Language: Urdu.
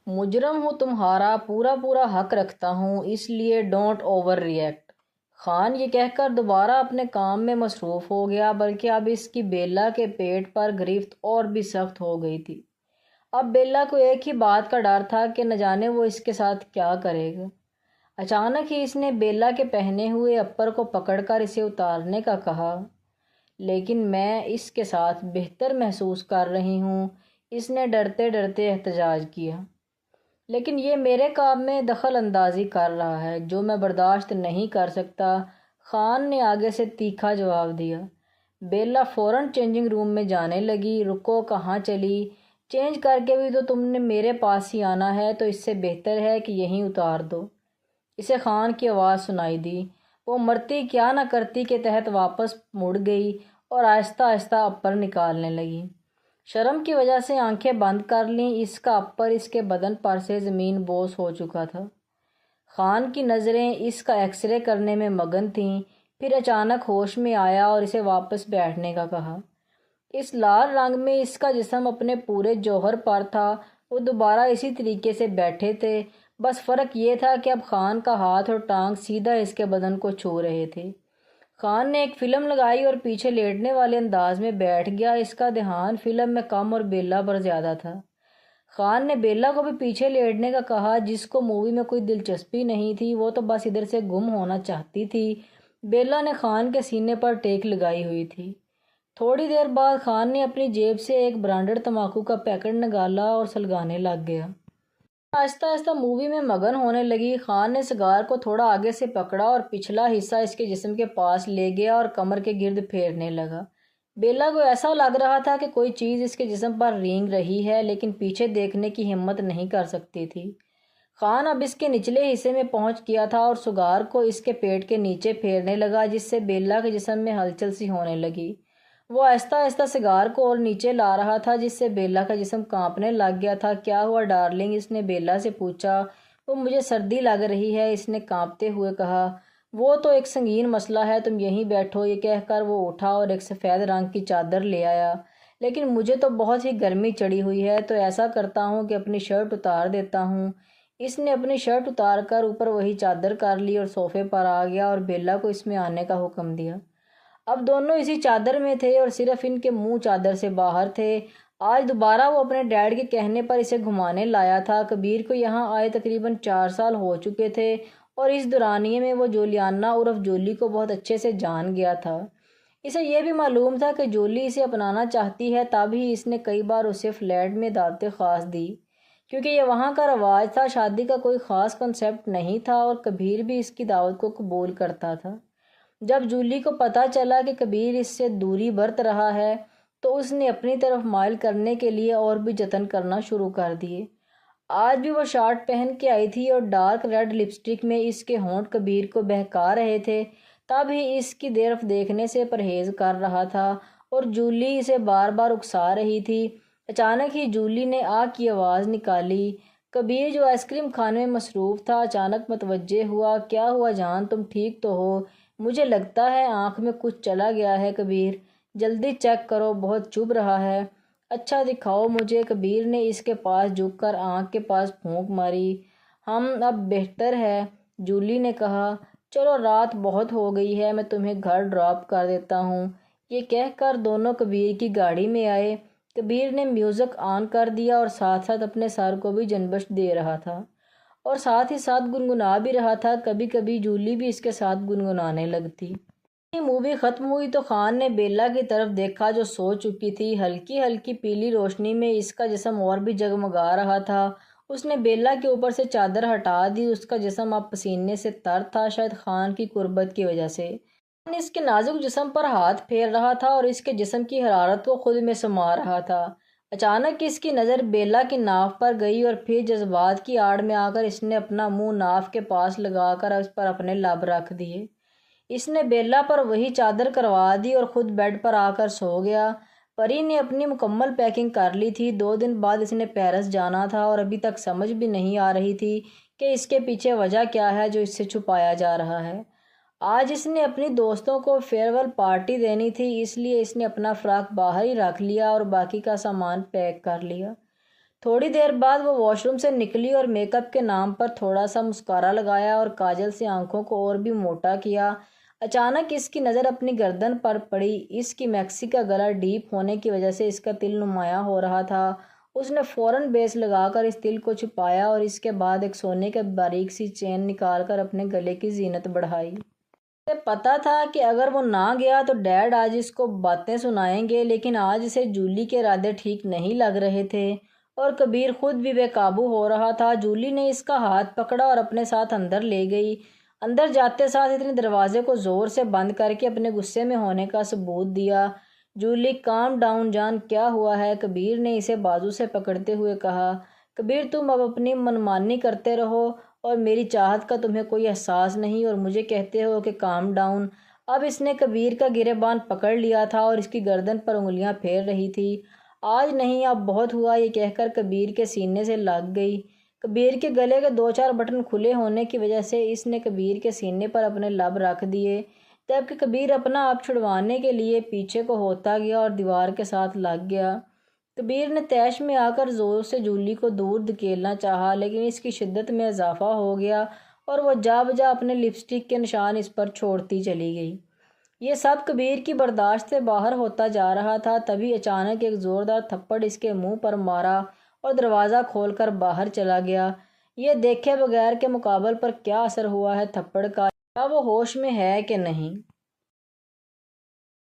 مجرم ہوں تمہارا پورا پورا حق رکھتا ہوں، اس لیے ڈونٹ اوور ریئیکٹ۔ خان یہ کہہ کر دوبارہ اپنے کام میں مصروف ہو گیا، بلکہ اب اس کی بیلا کے پیٹ پر گرفت اور بھی سخت ہو گئی تھی۔ اب بیلا کو ایک ہی بات کا ڈر تھا کہ نہ جانے وہ اس کے ساتھ کیا کرے گا۔ اچانک ہی اس نے بیلا کے پہنے ہوئے اپر کو پکڑ کر اسے اتارنے کا کہا، لیکن میں اس کے ساتھ بہتر محسوس کر رہی ہوں، اس نے ڈرتے ڈرتے احتجاج کیا۔ لیکن یہ میرے کام میں دخل اندازی کر رہا ہے جو میں برداشت نہیں کر سکتا، خان نے آگے سے تیکھا جواب دیا۔ بیلا فوراً چینجنگ روم میں جانے لگی۔ رکو، کہاں چلی؟ چینج کر کے بھی تو تم نے میرے پاس ہی آنا ہے، تو اس سے بہتر ہے کہ یہیں اتار دو۔ اسے خان کی آواز سنائی دی۔ وہ مرتی کیا نہ کرتی کے تحت واپس مڑ گئی اور آہستہ آہستہ اپر نکالنے لگی۔ شرم کی وجہ سے آنکھیں بند کر لیں، اس کا اپر اس کے بدن پر سے زمین بوس ہو چکا تھا۔ خان کی نظریں اس کا ایکس رے کرنے میں مگن تھیں، پھر اچانک ہوش میں آیا اور اسے واپس بیٹھنے کا کہا۔ اس لال رنگ میں اس کا جسم اپنے پورے جوہر پر تھا، وہ دوبارہ اسی طریقے سے بیٹھے تھے، بس فرق یہ تھا کہ اب خان کا ہاتھ اور ٹانگ سیدھا اس کے بدن کو چھو رہے تھے۔ خان نے ایک فلم لگائی اور پیچھے لیٹنے والے انداز میں بیٹھ گیا۔ اس کا دھیان فلم میں کم اور بیلا پر زیادہ تھا۔ خان نے بیلا کو بھی پیچھے لیٹنے کا کہا، جس کو مووی میں کوئی دلچسپی نہیں تھی، وہ تو بس ادھر سے گم ہونا چاہتی تھی۔ بیلا نے خان کے سینے پر ٹیک لگائی ہوئی تھی۔ تھوڑی دیر بعد خان نے اپنی جیب سے ایک برانڈڈ تمباکو کا پیکٹ نکالا اور سلگانے لگ گیا۔ آہستہ آہستہ مووی میں مگن ہونے لگی۔ خان نے سگار کو تھوڑا آگے سے پکڑا اور پچھلا حصہ اس کے جسم کے پاس لے گیا اور کمر کے گرد پھیرنے لگا۔ بیلا کو ایسا لگ رہا تھا کہ کوئی چیز اس کے جسم پر رینگ رہی ہے، لیکن پیچھے دیکھنے کی ہمت نہیں کر سکتی تھی۔ خان اب اس کے نچلے حصے میں پہنچ گیا تھا اور سگار کو اس کے پیٹ کے نیچے پھیرنے لگا، جس سے بیلا کے جسم میں ہلچل سی ہونے لگی۔ وہ آہستہ آہستہ سگار کو اور نیچے لا رہا تھا، جس سے بیلا کا جسم کانپنے لگ گیا تھا۔ کیا ہوا ڈارلنگ؟ اس نے بیلا سے پوچھا۔ وہ مجھے سردی لگ رہی ہے، اس نے کانپتے ہوئے کہا۔ وہ تو ایک سنگین مسئلہ ہے، تم یہیں بیٹھو۔ یہ کہہ کر وہ اٹھا اور ایک سفید رنگ کی چادر لے آیا۔ لیکن مجھے تو بہت ہی گرمی چڑھی ہوئی ہے، تو ایسا کرتا ہوں کہ اپنی شرٹ اتار دیتا ہوں۔ اس نے اپنی شرٹ اتار کر اوپر وہی چادر کر لی اور صوفے پر آ گیا اور بیلا کو اس میں آنے کا حکم دیا۔ اب دونوں اسی چادر میں تھے اور صرف ان کے منہ چادر سے باہر تھے۔ آج دوبارہ وہ اپنے ڈیڈ کے کہنے پر اسے گھمانے لایا تھا۔ کبیر کو یہاں آئے تقریباً 4 سال ہو چکے تھے اور اس دورانیے میں وہ جولیانا عرف جولی کو بہت اچھے سے جان گیا تھا۔ اسے یہ بھی معلوم تھا کہ جولی اسے اپنانا چاہتی ہے، تب ہی اس نے کئی بار اسے فلیٹ میں دعوت خاص دی، کیونکہ یہ وہاں کا رواج تھا۔ شادی کا کوئی خاص کنسیپٹ نہیں تھا اور کبیر بھی اس کی دعوت کو قبول کرتا تھا۔ جب جولی کو پتہ چلا کہ کبیر اس سے دوری برت رہا ہے، تو اس نے اپنی طرف مائل کرنے کے لیے اور بھی جتن کرنا شروع کر دیے۔ آج بھی وہ شارٹ پہن کے آئی تھی اور ڈارک ریڈ لپسٹک میں اس کے ہونٹ کبیر کو بہکا رہے تھے، تب ہی اس کی طرف دیکھنے سے پرہیز کر رہا تھا اور جولی اسے بار بار اکسا رہی تھی۔ اچانک ہی جولی نے آ کی آواز نکالی۔ کبیر جو آئس کریم کھانے میں مصروف تھا اچانک متوجہ ہوا۔ کیا ہوا جان، تم ٹھیک تو ہو؟ مجھے لگتا ہے آنکھ میں کچھ چلا گیا ہے کبیر، جلدی چیک کرو، بہت چبھ رہا ہے۔ اچھا دکھاؤ مجھے۔ کبیر نے اس کے پاس جھک کر آنکھ کے پاس پھونک ماری۔ اب بہتر ہے، جولی نے کہا۔ چلو رات بہت ہو گئی ہے، میں تمہیں گھر ڈراپ کر دیتا ہوں۔ یہ کہہ کر دونوں کبیر کی گاڑی میں آئے۔ کبیر نے میوزک آن کر دیا اور ساتھ ساتھ اپنے سر کو بھی جنبش دے رہا تھا اور ساتھ ہی ساتھ گنگنا بھی رہا تھا۔ کبھی کبھی جولی بھی اس کے ساتھ گنگنانے لگتی۔ مووی ختم ہوئی تو خان نے بیلا کی طرف دیکھا جو سو چکی تھی۔ ہلکی ہلکی پیلی روشنی میں اس کا جسم اور بھی جگمگا رہا تھا۔ اس نے بیلا کے اوپر سے چادر ہٹا دی۔ اس کا جسم اب پسینے سے تر تھا، شاید خان کی قربت کی وجہ سے۔ خان اس کے نازک جسم پر ہاتھ پھیر رہا تھا اور اس کے جسم کی حرارت کو خود میں سما رہا تھا۔ اچانک اس کی نظر بیلا کی ناف پر گئی اور پھر جذبات کی آڑ میں آ کر اس نے اپنا منہ ناف کے پاس لگا کر اس پر اپنے لب رکھ دیے۔ اس نے بیلا پر وہی چادر کروا دی اور خود بیڈ پر آ کر سو گیا۔ پری نے اپنی مکمل پیکنگ کر لی تھی۔ 2 دن بعد اس نے پیرس جانا تھا اور ابھی تک سمجھ بھی نہیں آ رہی تھی کہ اس کے پیچھے وجہ کیا ہے جو اس سے چھپایا جا رہا ہے۔ آج اس نے اپنی دوستوں کو فیئرویل پارٹی دینی تھی، اس لیے اس نے اپنا فراق باہر ہی رکھ لیا اور باقی کا سامان پیک کر لیا۔ تھوڑی دیر بعد وہ واش روم سے نکلی اور میک اپ کے نام پر تھوڑا سا مسکارا لگایا اور کاجل سے آنکھوں کو اور بھی موٹا کیا۔ اچانک اس کی نظر اپنی گردن پر پڑی۔ اس کی میکسی کا گلا ڈیپ ہونے کی وجہ سے اس کا تل نمایاں ہو رہا تھا۔ اس نے فوراً بیس لگا کر اس تل کو چھپایا اور اس کے بعد ایک سونے کے باریک سی چین نکال کر اپنے گلے کی زینت بڑھائی۔ اسے پتہ تھا کہ اگر وہ نہ گیا تو ڈیڈ آج اس کو باتیں سنائیں گے، لیکن آج اسے جولی کے ارادے ٹھیک نہیں لگ رہے تھے اور کبیر خود بھی بے قابو ہو رہا تھا۔ جولی نے اس کا ہاتھ پکڑا اور اپنے ساتھ اندر لے گئی۔ اندر جاتے ساتھ اس نے دروازے کو زور سے بند کر کے اپنے غصے میں ہونے کا ثبوت دیا۔ جولی کام ڈاؤن جان، کیا ہوا ہے؟ کبیر نے اسے بازو سے پکڑتے ہوئے کہا۔ کبیر تم اب اپنی منمانی کرتے رہو اور میری چاہت کا تمہیں کوئی احساس نہیں اور مجھے کہتے ہو کہ کام ڈاؤن۔ اب اس نے کبیر کا گریبان پکڑ لیا تھا اور اس کی گردن پر انگلیاں پھیر رہی تھی۔ آج نہیں، اب بہت ہوا، یہ کہہ کر کبیر کے سینے سے لگ گئی۔ کبیر کے گلے کے 2-4 بٹن کھلے ہونے کی وجہ سے اس نے کبیر کے سینے پر اپنے لب رکھ دیے، جبکہ کبیر اپنا آپ چھڑوانے کے لیے پیچھے کو ہوتا گیا اور دیوار کے ساتھ لگ گیا۔ کبیر نے طیش میں آ کر زور سے جولی کو دور دھکیلنا چاہا، لیکن اس کی شدت میں اضافہ ہو گیا اور وہ جا بجا اپنے لپسٹک کے نشان اس پر چھوڑتی چلی گئی۔ یہ سب کبیر کی برداشت سے باہر ہوتا جا رہا تھا۔ تبھی اچانک ایک زوردار تھپڑ اس کے منہ پر مارا اور دروازہ کھول کر باہر چلا گیا۔ یہ دیکھے بغیر کہ مقابل پر کیا اثر ہوا ہے تھپڑ کا، کیا وہ ہوش میں ہے کہ نہیں۔